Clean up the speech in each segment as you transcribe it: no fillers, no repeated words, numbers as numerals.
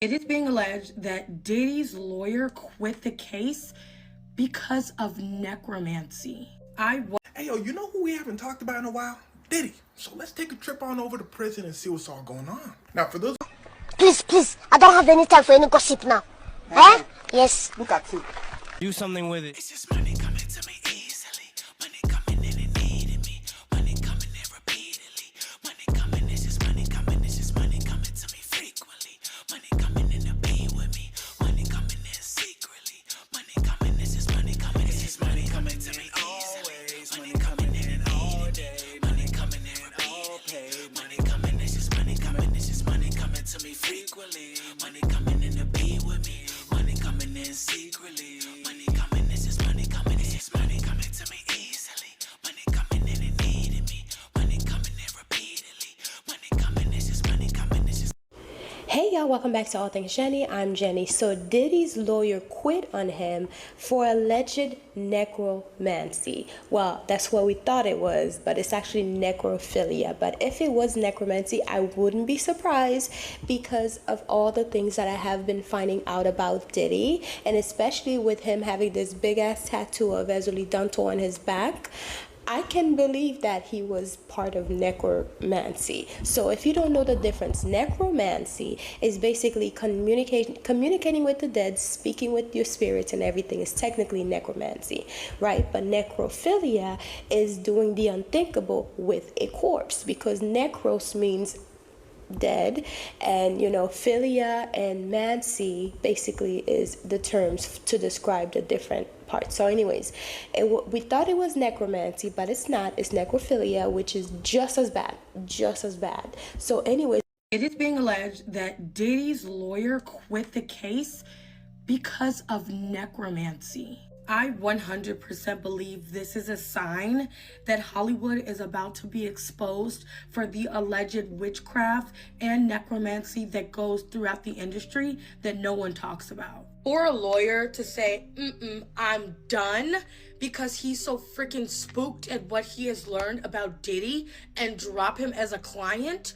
It is being alleged that Diddy's lawyer quit the case because of necromancy. Hey, yo, you know who we haven't talked about in a while? Diddy. So let's take a trip on over to prison and see what's all going on. Now, for those... Please, I don't have any time for any gossip now. Eh? Yes. Look at you. Do something with it. It's just money coming to me easily. Money coming in and needing me. Money coming in repeatedly. Money coming, it's just money coming. It's just money coming to me frequently. Money coming in to be with me. Money coming in secretly. Money coming, it's just money coming. It's just money coming to me easily. Money coming in and all day. Money coming in repeatedly. Money coming, it's just money coming. It's just money coming to me frequently. Money coming in to be with me. Money coming in secretly. Money coming, it's just money coming. It's just money coming to me easily. Money coming in and needing me. Money coming in repeatedly. Money coming, it's just money coming. It's just... Hey y'all, welcome back to All Things Jenny. I'm Jenny. So Diddy's lawyer quit on him for alleged necromancy. Well, that's what we thought it was, but it's actually necrophilia. But if it was necromancy, I wouldn't be surprised because of all the things that I have been finding out about Diddy, and especially with him having this big ass tattoo of Ezuli Danto on his back. I can believe that he was part of necromancy. So if you don't know the difference, necromancy is basically communicating with the dead, speaking with your spirits and everything is technically necromancy, right? But necrophilia is doing the unthinkable with a corpse, because necros means dead, and philia and mancy basically is the terms to describe the different parts. So anyways, we thought it was necromancy, but it's not. It's necrophilia, which is just as bad. So anyways, It is being alleged that Diddy's lawyer quit the case because of necromancy. I 100% believe this is a sign that Hollywood is about to be exposed for the alleged witchcraft and necromancy that goes throughout the industry that no one talks about. For a lawyer to say, I'm done, because he's so freaking spooked at what he has learned about Diddy, and drop him as a client,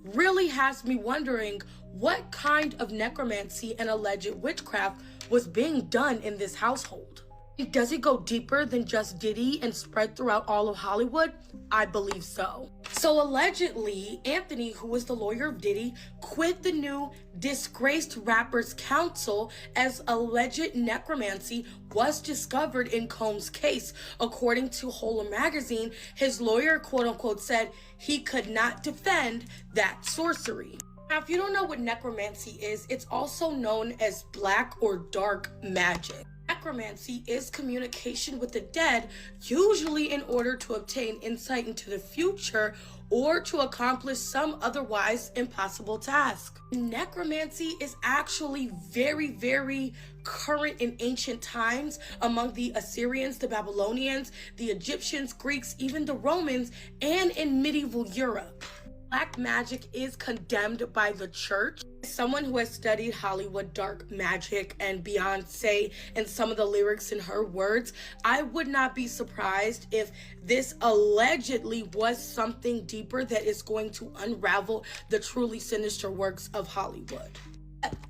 really has me wondering what kind of necromancy and alleged witchcraft was being done in this household. Does it go deeper than just Diddy and spread throughout all of Hollywood? I believe so. So allegedly, Anthony, who was the lawyer of Diddy, quit the new disgraced rappers council as alleged necromancy was discovered in Combs' case. According to Holler magazine, his lawyer, quote unquote, said he could not defend that sorcery. Now, if you don't know what necromancy is, it's also known as black or dark magic. Necromancy is communication with the dead, usually in order to obtain insight into the future or to accomplish some otherwise impossible task. Necromancy is actually very, very current in ancient times among the Assyrians, the Babylonians, the Egyptians, Greeks, even the Romans, and in medieval Europe. Black magic is condemned by the church. As someone who has studied Hollywood dark magic and Beyonce and some of the lyrics in her words, I would not be surprised if this allegedly was something deeper that is going to unravel the truly sinister works of Hollywood.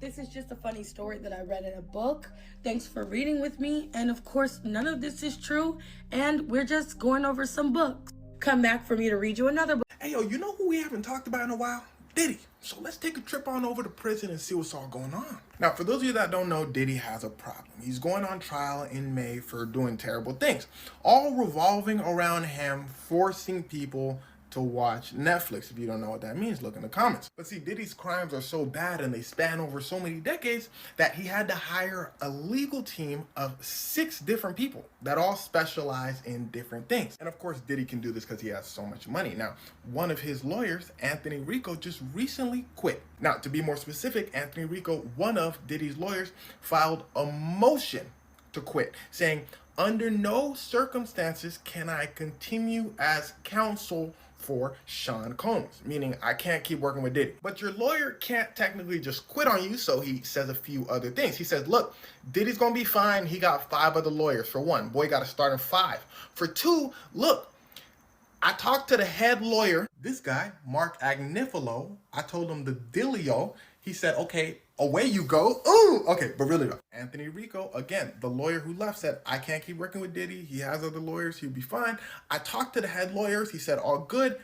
This is just a funny story that I read in a book. Thanks for reading with me. And of course, none of this is true, and we're just going over some books. Come back for me to read you another book. Hey, yo, you know who we haven't talked about in a while? Diddy. So let's take a trip on over to prison and see what's all going on. Now, for those of you that don't know, Diddy has a problem. He's going on trial in May for doing terrible things, all revolving around him forcing people to watch Netflix. If you don't know what that means, look in the comments. But see, Diddy's crimes are so bad and they span over so many decades that he had to hire a legal team of 6 different people that all specialize in different things. And of course, Diddy can do this because he has so much money. Now, one of his lawyers, Anthony Rico, just recently quit. Now, to be more specific, Anthony Rico, one of Diddy's lawyers, filed a motion to quit, saying, under no circumstances can I continue as counsel for Sean Combs, meaning I can't keep working with Diddy. But your lawyer can't technically just quit on you, so he says a few other things. He says, look, Diddy's gonna be fine. He got 5 other lawyers. For one, boy got to start in 5. For 2, look, I talked to the head lawyer, this guy, Mark Agnifilo. I told him the dealio. He said, okay, away you go. Ooh, okay, but really though, Anthony Rico, again, the lawyer who left said, I can't keep working with Diddy. He has other lawyers. He'll be fine. I talked to the head lawyers. He said, all good.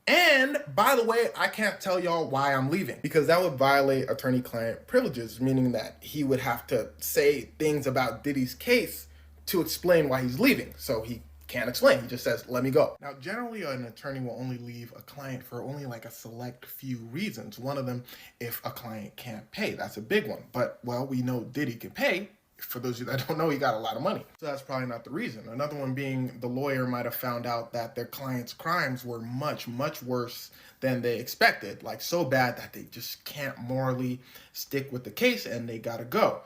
And by the way, I can't tell y'all why I'm leaving because that would violate attorney-client privileges, meaning that he would have to say things about Diddy's case to explain why he's leaving. So he can't explain. He just says, let me go. Now, generally, an attorney will only leave a client for only like a select few reasons. One of them, if a client can't pay. That's a big one. But, well, we know Diddy can pay. For those of you that don't know, he got a lot of money. So that's probably not the reason. Another one being the lawyer might have found out that their client's crimes were much, much worse than they expected. Like so bad that they just can't morally stick with the case and they gotta go.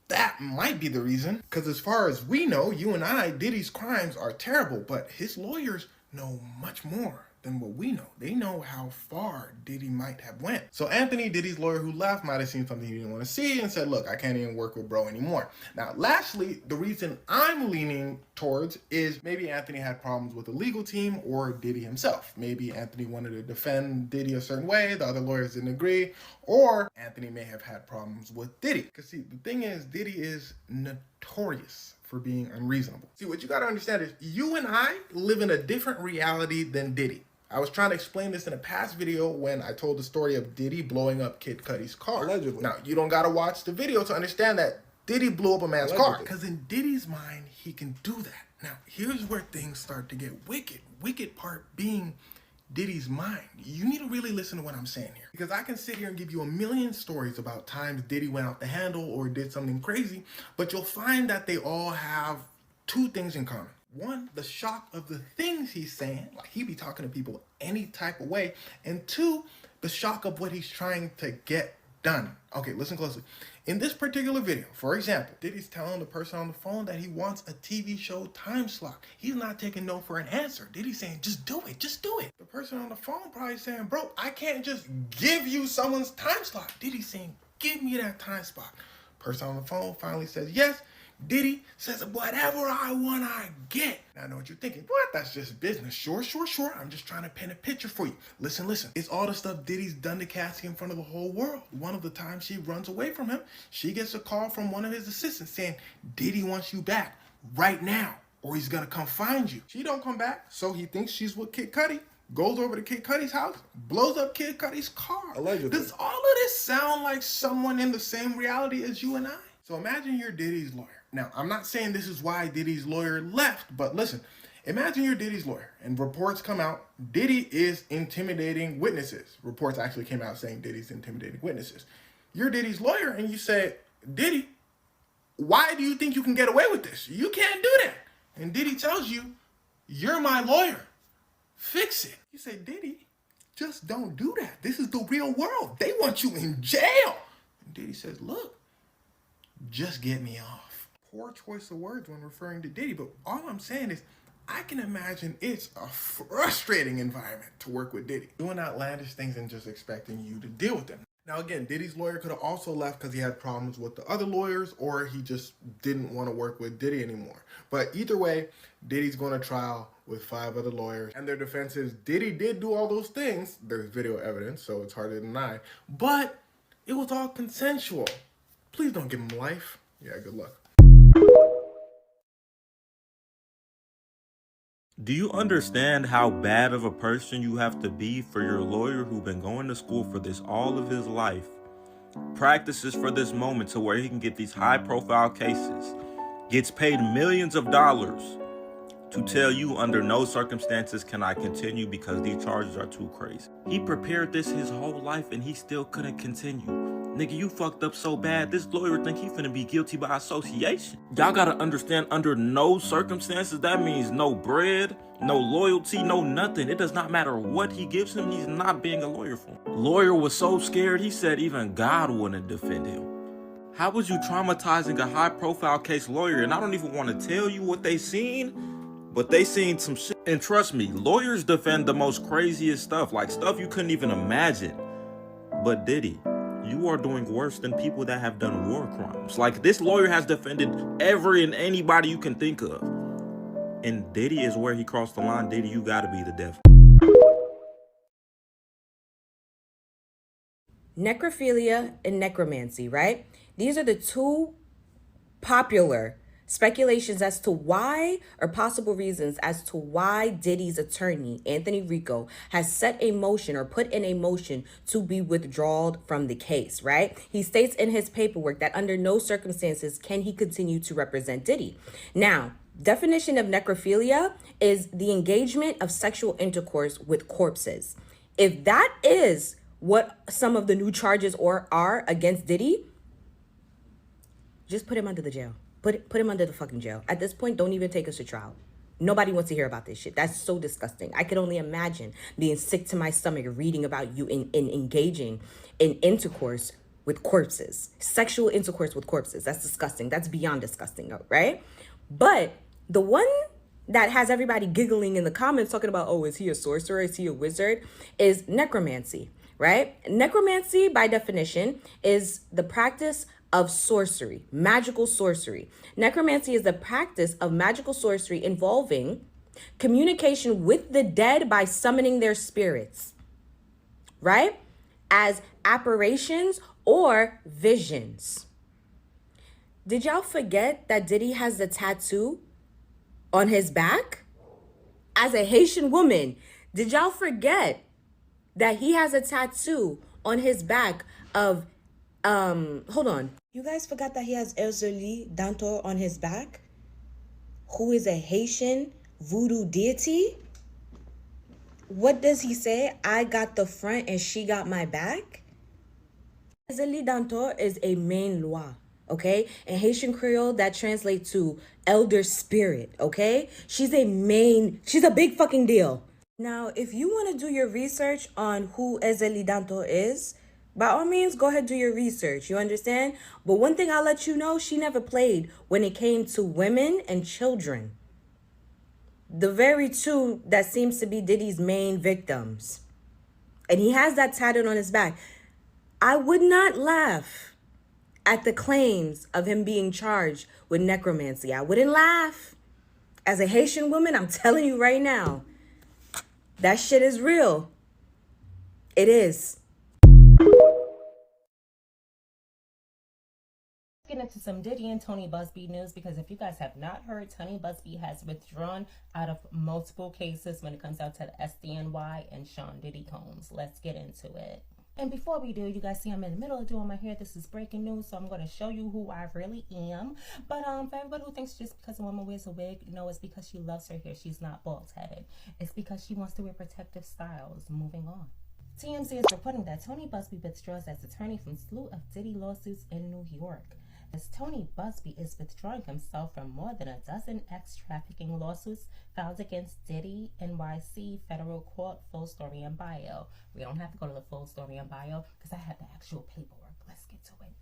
That might be the reason, because as far as we know, you and I, Diddy's crimes are terrible, but his lawyers know much more than what we know. They know how far Diddy might have went. So Anthony, Diddy's lawyer who left, might have seen something he didn't want to see and said, look, I can't even work with bro anymore. Now, lastly, the reason I'm leaning towards is maybe Anthony had problems with the legal team or Diddy himself. Maybe Anthony wanted to defend Diddy a certain way, the other lawyers didn't agree, or Anthony may have had problems with Diddy. Because see, the thing is, Diddy is notorious for being unreasonable. See, what you got to understand is you and I live in a different reality than Diddy. I was trying to explain this in a past video when I told the story of Diddy blowing up Kid Cudi's car. Allegedly. Now, you don't got to watch the video to understand that Diddy blew up a man's car. Because in Diddy's mind, he can do that. Now, here's where things start to get wicked. Wicked part being Diddy's mind. You need to really listen to what I'm saying here. Because I can sit here and give you a million stories about times Diddy went out the handle or did something crazy, but you'll find that they all have two things in common. One, the shock of the things he's saying, like he be talking to people any type of way. And two, the shock of what he's trying to get done. Okay, listen closely. In this particular video, for example, Diddy's telling the person on the phone that he wants a TV show time slot. He's not taking no for an answer. Diddy's saying, just do it, just do it. The person on the phone probably saying, bro, I can't just give you someone's time slot. Diddy's saying, give me that time slot. Person on the phone finally says yes. Diddy says, whatever I want, I get. Now, I know what you're thinking. What? That's just business. Sure. I'm just trying to paint a picture for you. Listen. It's all the stuff Diddy's done to Cassie in front of the whole world. One of the times she runs away from him, she gets a call from one of his assistants saying, Diddy wants you back right now, or he's going to come find you. She don't come back, so he thinks she's with Kid Cudi, goes over to Kid Cudi's house, blows up Kid Cudi's car. Allegedly. Does all of this sound like someone in the same reality as you and I? So imagine you're Diddy's lawyer. Now, I'm not saying this is why Diddy's lawyer left, but listen, imagine you're Diddy's lawyer and reports come out, Diddy is intimidating witnesses. Reports actually came out saying Diddy's intimidating witnesses. You're Diddy's lawyer and you say, Diddy, why do you think you can get away with this? You can't do that. And Diddy tells you, you're my lawyer. Fix it. You say, Diddy, just don't do that. This is the real world. They want you in jail. And Diddy says, look, just get me off. Poor choice of words when referring to Diddy, but all I'm saying is I can imagine it's a frustrating environment to work with Diddy. Doing outlandish things and just expecting you to deal with them. Now again, Diddy's lawyer could have also left because he had problems with the other lawyers or he just didn't want to work with Diddy anymore. But either way, Diddy's going to trial with 5 other lawyers. And their defense is Diddy did do all those things. There's video evidence, so it's hard to deny. But it was all consensual. Please don't give him life. Yeah, good luck. Do you understand how bad of a person you have to be for your lawyer who's been going to school for this all of his life, practices for this moment to where he can get these high-profile cases, gets paid millions of dollars to tell you under no circumstances can I continue because these charges are too crazy? He prepared this his whole life and he still couldn't continue. Nigga, you fucked up so bad, this lawyer think he finna be guilty by association. Y'all gotta understand, under no circumstances, that means no bread, no loyalty, no nothing. It does not matter what he gives him, he's not being a lawyer for him. Lawyer was so scared, he said even God wouldn't defend him. How was you traumatizing a high-profile case lawyer? And I don't even want to tell you what they seen, but they seen some shit. And trust me, lawyers defend the most craziest stuff, like stuff you couldn't even imagine. But Diddy, you are doing worse than people that have done war crimes. Like, this lawyer has defended every and anybody you can think of. And Diddy is where he crossed the line. Diddy, you gotta be the devil. necrophilia and necromancy, right? These are the two popular speculations as to why, or possible reasons as to why Diddy's attorney, Anthony Rico, has set a motion or put in a motion to be withdrawn from the case, right? He states in his paperwork that under no circumstances can he continue to represent Diddy. Now, definition of necrophilia is the engagement of sexual intercourse with corpses. If that is what some of the new charges are against Diddy, just put him under the jail. Put him under the fucking jail. At this point, don't even take us to trial. Nobody wants to hear about this shit. That's so disgusting. I could only imagine being sick to my stomach reading about you in engaging in intercourse with corpses. Sexual intercourse with corpses. That's disgusting. That's beyond disgusting, right? But the one that has everybody giggling in the comments talking about, oh, is he a sorcerer? Is he a wizard? Is necromancy, right? Necromancy, by definition, is the practice of sorcery, magical sorcery. Necromancy is the practice of magical sorcery involving communication with the dead by summoning their spirits, right? As apparitions or visions. Did y'all forget that Diddy has the tattoo on his back? As a Haitian woman, did y'all forget that he has a tattoo on his back of hold on. You guys forgot that he has Erzeli Dantor on his back, who is a Haitian voodoo deity? What does he say? I got the front and she got my back? Erzeli Dantor is a main loi, okay? In Haitian Creole, that translates to elder spirit, okay? She's a big fucking deal. Now, if you want to do your research on who Erzeli Dantor is, by all means, go ahead and do your research. You understand? But one thing I'll let you know, she never played when it came to women and children. The very two that seems to be Diddy's main victims. And he has that tatted on his back. I would not laugh at the claims of him being charged with necromancy. I wouldn't laugh. As a Haitian woman, I'm telling you right now, that shit is real. It is. Get into some Diddy and Tony Busby news, because if you guys have not heard, Tony Busby has withdrawn out of multiple cases when it comes out to the SDNY and Sean Diddy Combs. Let's get into it. And before we do, you guys see I'm in the middle of doing my hair. This is breaking news, so I'm going to show you who I really am. But for everybody who thinks just because a woman wears a wig, no, it's because she loves her hair. She's not bald-headed. It's because she wants to wear protective styles. Moving on. TMZ is reporting that Tony Busby withdraws as attorney from slew of Diddy lawsuits in New York. As Tony Busby is withdrawing himself from more than a dozen ex-trafficking lawsuits filed against Diddy, NYC federal court. Full story and bio. We don't have to go to the full story and bio because I have the actual paperwork. Let's get to it.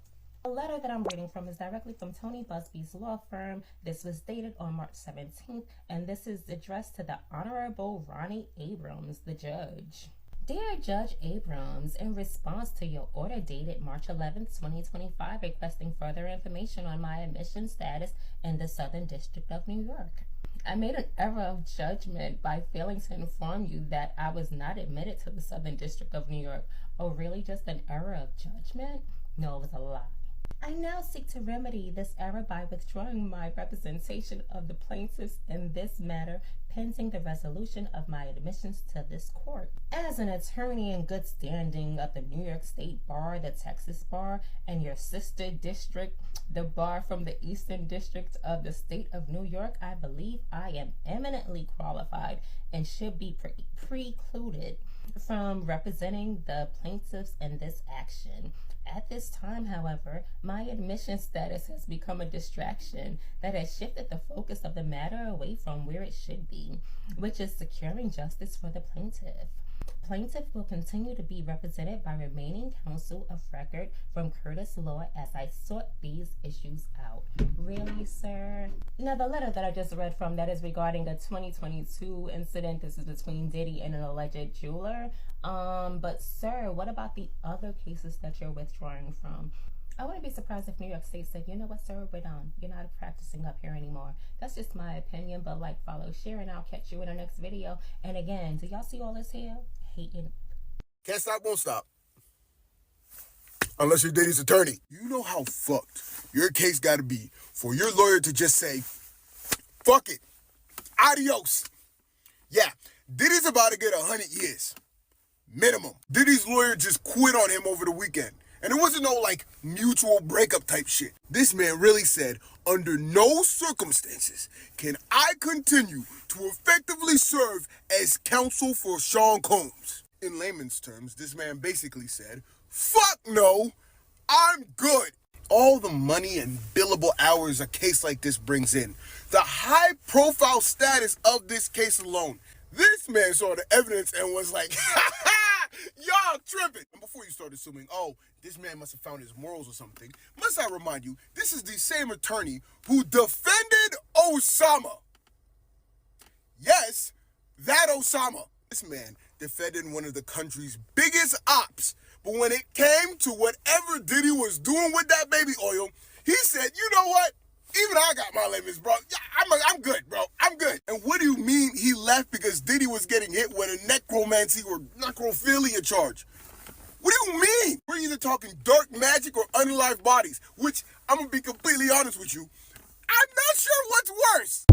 The letter that I'm reading from is directly from Tony Busby's law firm. This was dated on March 17th, and this is addressed to the Honorable Ronnie Abrams, the judge. Dear Judge Abrams, in response to your order dated March 11, 2025, requesting further information on my admission status in the Southern District of New York, I made an error of judgment by failing to inform you that I was not admitted to the Southern District of New York. Oh, really? Just an error of judgment? No, it was a lie. I now seek to remedy this error by withdrawing my representation of the plaintiffs in this matter pending the resolution of my admissions to this court. As an attorney in good standing of the New York State Bar, the Texas Bar, and your sister district, the Bar from the Eastern District of the State of New York, I believe I am eminently qualified and should be precluded from representing the plaintiffs in this action. At this time, however, my admission status has become a distraction that has shifted the focus of the matter away from where it should be, which is securing justice for the plaintiff. Plaintiff will continue to be represented by remaining counsel of record from Curtis Law as I sort these issues out. Really, sir? Now, the letter that I just read from, that is regarding a 2022 incident. This is between Diddy and an alleged jeweler. But sir, what about the other cases that you're withdrawing from? I wouldn't be surprised if New York State said, you know what, sir, we're done. You're not practicing up here anymore. That's just my opinion, but like, follow, share, and I'll catch you in the next video. And again, do y'all see all this here? Hating. Can't stop, won't stop. unless you're Diddy's attorney. You know how fucked your case gotta be for your lawyer to just say, fuck it, adios. Yeah, Diddy's about to get 100 years. Minimum. Diddy's lawyer just quit on him over the weekend. And it wasn't no like mutual breakup type shit. This man really said, under no circumstances can I continue to effectively serve as counsel for Sean Combs. In layman's terms, this man basically said, fuck no, I'm good. All the money and billable hours a case like this brings in, the high profile status of this case alone, this man saw the evidence and was like, ha ha, y'all tripping. And before you start assuming, oh, this man must have found his morals or something, must I remind you, this is the same attorney who defended Osama. Yes, that Osama. This man defended one of the country's biggest ops. But when it came to whatever Diddy was doing with that baby oil, he said, you know what? Even I got my limits, bro. I'm good, bro. I'm good. And what do you mean he left because Diddy was getting hit with a necromancy or necrophilia charge? What do you mean? We're either talking dark magic or unalive bodies, which I'm going to be completely honest with you. I'm not sure what's worse.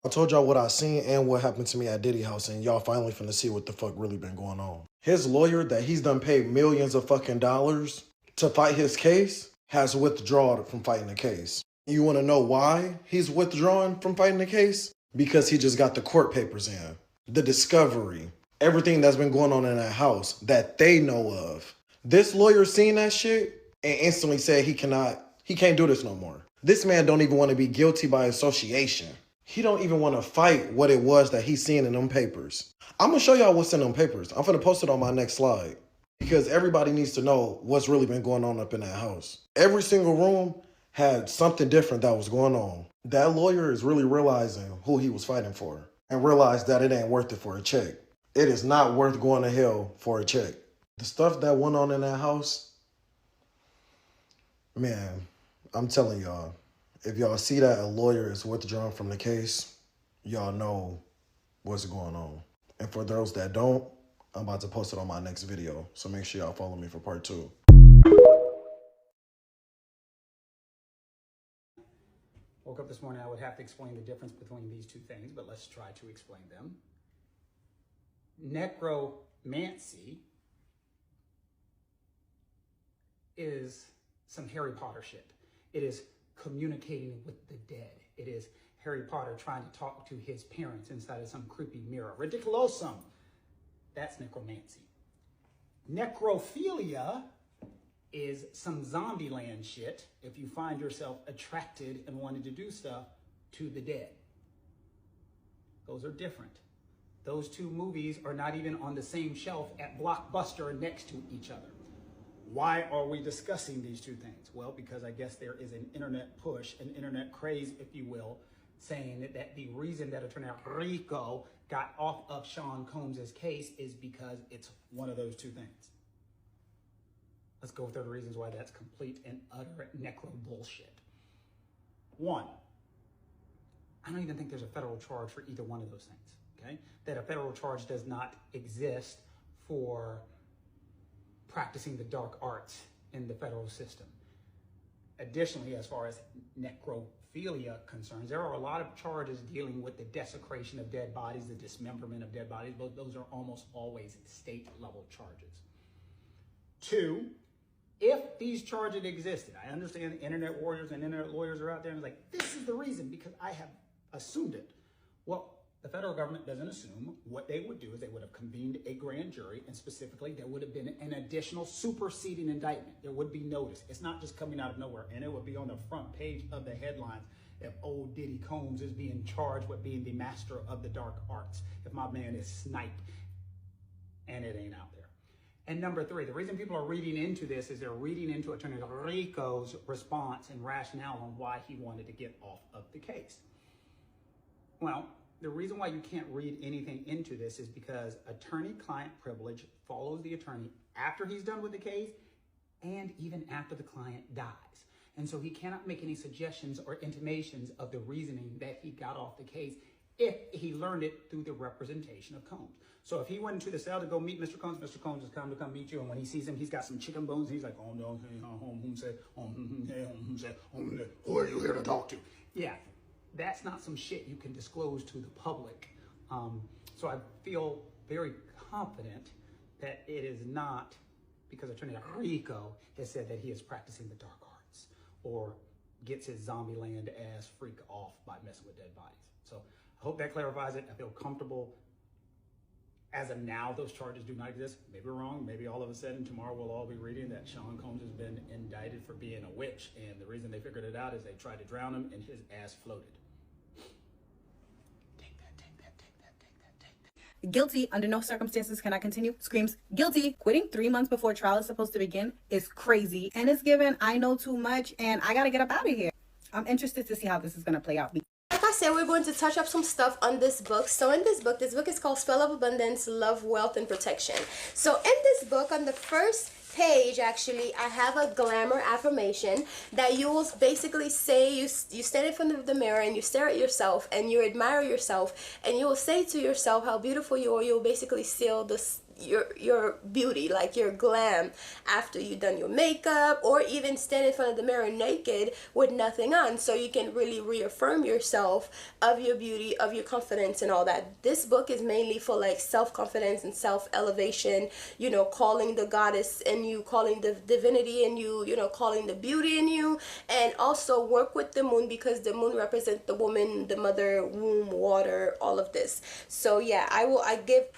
I told y'all what I seen and what happened to me at Diddy house, and y'all finally finna see what the fuck really been going on. His lawyer that he's done paid millions of fucking dollars to fight his case has withdrawn from fighting the case. You wanna know why he's withdrawing from fighting the case? Because he just got the court papers in. The discovery. Everything that's been going on in that house that they know of. This lawyer seen that shit and instantly said he can't do this no more. This man don't even want to be guilty by association. He don't even want to fight what it was that he's seeing in them papers. I'm going to show y'all what's in them papers. I'm going to post it on my next slide. Because everybody needs to know what's really been going on up in that house. Every single room had something different that was going on. That lawyer is really realizing who he was fighting for. And realized that it ain't worth it for a check. It is not worth going to hell for a check. The stuff that went on in that house, man, I'm telling y'all. If y'all see that a lawyer is withdrawn from the case, y'all know what's going on. And for those that don't, I'm about to post it on my next video. So make sure y'all follow me for part 2. Woke up this morning, I would have to explain the difference between these two things, but let's try to explain them. Necromancy is some Harry Potter shit. It is communicating with the dead. It is Harry Potter trying to talk to his parents inside of some creepy mirror. Ridiculosum. That's necromancy. Necrophilia is some Zombieland shit if you find yourself attracted and wanted to do stuff to the dead. Those are different. Those two movies are not even on the same shelf at Blockbuster next to each other. Why are we discussing these two things? Well, because I guess there is an internet push, an internet craze, if you will, saying that the reason that Attorney Rico got off of Sean Combs' case is because it's one of those two things. Let's go through the reasons why that's complete and utter necro bullshit. One, I don't even think there's a federal charge for either one of those things, okay? That a federal charge does not exist for practicing the dark arts in the federal system. Additionally, as far as necrophilia concerns, there are a lot of charges dealing with the desecration of dead bodies, the dismemberment of dead bodies, but those are almost always state-level charges. Two, if these charges existed, I understand the internet warriors and internet lawyers are out there and it's like, this is the reason because I have assumed it. Well, the federal government doesn't assume. What they would do is they would have convened a grand jury, and specifically there would have been an additional superseding indictment. There would be notice. It's not just coming out of nowhere, and it would be on the front page of the headlines if old Diddy Combs is being charged with being the master of the dark arts, if my man is sniped, and it ain't out there. And number three, the reason people are reading into this is they're reading into Attorney Rico's response and rationale on why he wanted to get off of the case. Well, the reason why you can't read anything into this is because attorney-client privilege follows the attorney after he's done with the case and even after the client dies. And so he cannot make any suggestions or intimations of the reasoning that he got off the case if he learned it through the representation of Combs. So if he went into the cell to go meet Mr. Combs has come to come meet you, and when he sees him, he's got some chicken bones, and he's like, oh no, who are you here to talk to? Yeah, that's not some shit you can disclose to the public. So I feel very confident that it is not because Attorney Rico has said that he is practicing the dark arts or gets his Zombieland ass freak off by messing with dead bodies. So I hope that clarifies it. I feel comfortable. As of now, those charges do not exist. Maybe we're wrong. Maybe all of a sudden tomorrow we'll all be reading that Sean Combs has been indicted for being a witch. And the reason they figured it out is they tried to drown him and his ass floated. Guilty. Under no circumstances can I continue. Screams guilty. Quitting 3 months before trial is supposed to begin is crazy. And it's given, I know too much and I gotta get up out of here. I'm interested to see how this is gonna play out. Like I said, we're going to touch up some stuff on this book. So in this book is called Spell of Abundance, Love, Wealth, and Protection. So in this book, on the first page, actually, I have a glamour affirmation that you will basically say, you stand in front of the mirror and you stare at yourself and you admire yourself and you will say to yourself how beautiful you are. You'll basically seal this your beauty, like your glam, after you've done your makeup, or even stand in front of the mirror naked with nothing on, so you can really reaffirm yourself of your beauty, of your confidence and all that. This book is mainly for like self-confidence and self-elevation, you know, calling the goddess in you, calling the divinity in you, you know, calling the beauty in you, and also work with the moon, because the moon represents the woman, the mother, womb, water, all of this. So yeah, I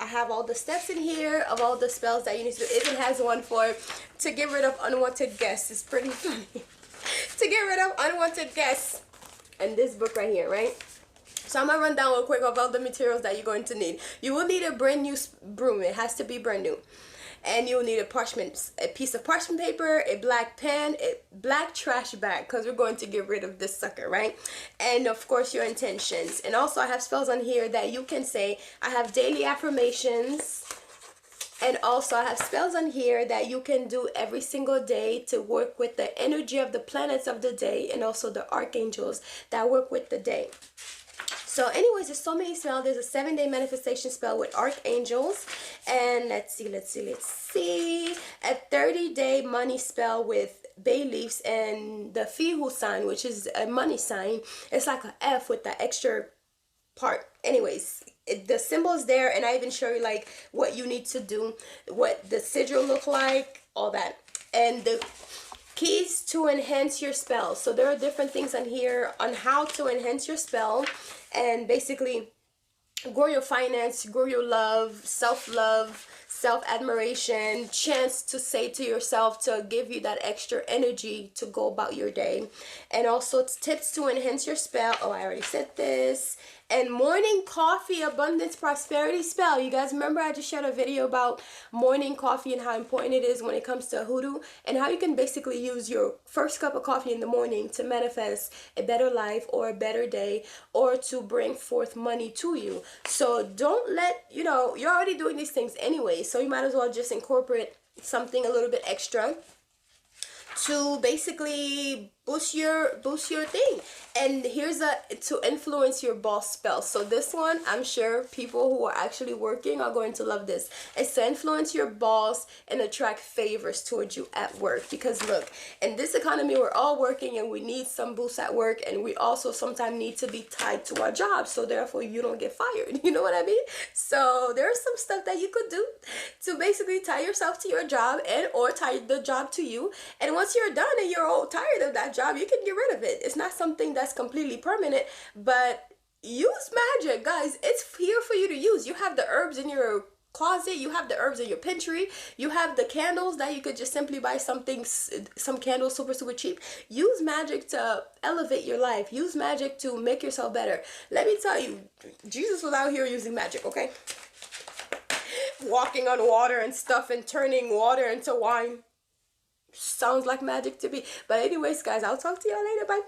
have all the steps in here of all the spells that you need to do. It even has one to get rid of unwanted guests. It's pretty funny. To get rid of unwanted guests. And this book right here, right? So I'm gonna run down real quick of all the materials that you're going to need. You will need a brand new broom. It has to be brand new. And you'll need a piece of parchment paper, a black pen, a black trash bag, because we're going to get rid of this sucker, right? And of course your intentions. And also I have spells on here that you can say. I have daily affirmations. And also I have spells on here that you can do every single day to work with the energy of the planets of the day, and also the archangels that work with the day. So anyways, there's so many spells. There's a 7-day manifestation spell with archangels. And let's see. A 30-day money spell with bay leaves and the Fihu sign, which is a money sign. It's like an F with that extra part. Anyways, the symbol's there, and I even show you like what you need to do, what the sigil look like, all that. And the keys to enhance your spell. So there are different things on here on how to enhance your spell and basically grow your finance, grow your love, self-love, self-admiration, chance to say to yourself to give you that extra energy to go about your day. And also tips to enhance your spell. Oh, I already said this. And morning coffee abundance prosperity spell. You guys remember I just shared a video about morning coffee and how important it is when it comes to hoodoo, and how you can basically use your first cup of coffee in the morning to manifest a better life or a better day, or to bring forth money to you. So don't let, you know, you're already doing these things anyway, so you might as well just incorporate something a little bit extra to basically boost your thing. And here's to influence your boss spell. So this one, I'm sure people who are actually working are going to love this. It's to influence your boss and attract favors towards you at work. Because look, in this economy, we're all working and we need some boost at work, and we also sometimes need to be tied to our job, so therefore you don't get fired. You know what I mean? So there's some stuff that you could do to basically tie yourself to your job, and or tie the job to you. And once you're done and you're all tired of that job, you can get rid of it. It's not something that's completely permanent, but use magic, guys. It's here for you to use. You have the herbs in your closet, you have the herbs in your pantry, you have the candles that you could just simply buy some candles super cheap. Use magic to elevate your life. Use magic to make yourself better. Let me tell you, Jesus was out here using magic, okay? Walking on water and stuff and turning water into wine. Sounds like magic to me. But anyways, guys, I'll talk to y'all later. Bye.